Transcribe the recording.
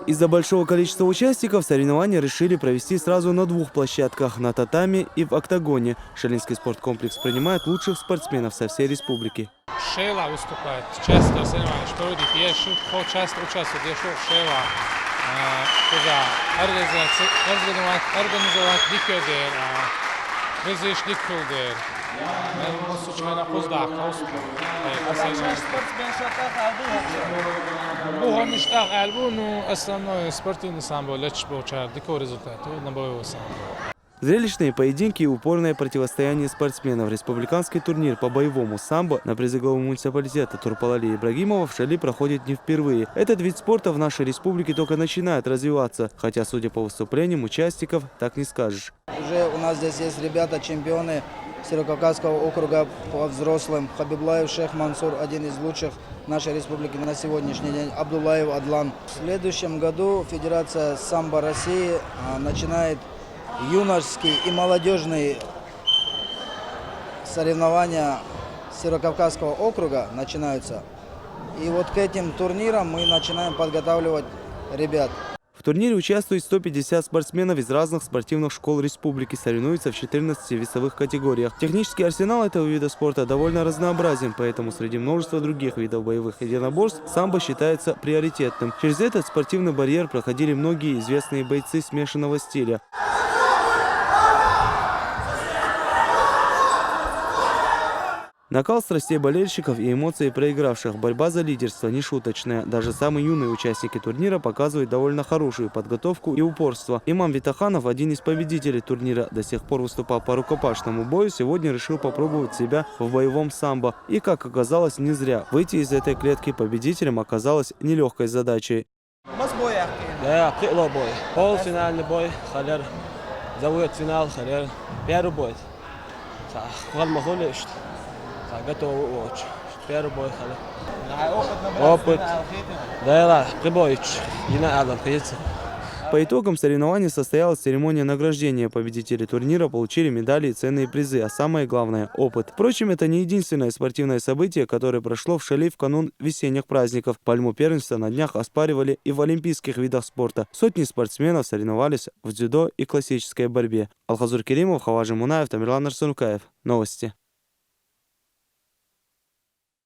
Из-за большого количества участников соревнования решили провести сразу на двух площадках – на татами и в октагоне. Шелинский спорткомплекс принимает лучших спортсменов со всей республики. Шейла выступает часто, соревнования, что видите, я часто участвую, я Шейла организовать дикёдер, везешь дикёдер. Bu мечтах альбу, ну основной спортивный самбо, лечь получает дикой результат, на боевой самбо. Зрелищные поединки и упорное противостояние спортсменов. Республиканский турнир по боевому самбо на призы главы муниципалитета Турпалали Ибрагимова в Шали проходит не впервые. Этот вид спорта в нашей республике только начинает развиваться, хотя, судя по выступлениям участников, так не скажешь. Уже у нас здесь есть ребята-чемпионы Северокавказского округа по взрослым. Хабиблаев Шех Мансур, один из лучших нашей республики на сегодняшний день. Абдуллаев Адлан. В следующем году Федерация самбо России начинает юношеские и молодежные соревнования Северокавказского округа начинаются. И вот к этим турнирам мы начинаем подготавливать ребят. В турнире участвует 150 спортсменов из разных спортивных школ республики, соревнуются в 14 весовых категориях. Технический арсенал этого вида спорта довольно разнообразен, поэтому среди множества других видов боевых единоборств самбо считается приоритетным. Через этот спортивный барьер проходили многие известные бойцы смешанного стиля. Накал страстей болельщиков и эмоции проигравших. Борьба за лидерство нешуточная. Даже самые юные участники турнира показывают довольно хорошую подготовку и упорство. Имам Витаханов, один из победителей турнира, до сих пор выступал по рукопашному бою, сегодня решил попробовать себя в боевом самбо. И, как оказалось, не зря. Выйти из этой клетки победителем оказалось нелегкой задачей. Да, бой. Полуфинальный бой, халер. Заводит финал, халер. Первый бой. Готовы очень. Первый бой, опыт. Да, прибой. По итогам соревнований состоялась церемония награждения. Победители турнира получили медали и ценные призы, а самое главное – опыт. Впрочем, это не единственное спортивное событие, которое прошло в Шали в канун весенних праздников. Пальму первенства на днях оспаривали и в олимпийских видах спорта. Сотни спортсменов соревновались в дзюдо и классической борьбе. Алхазур Керимов, Хаважи Мунаев, Тамерлан Арсункаев. Новости.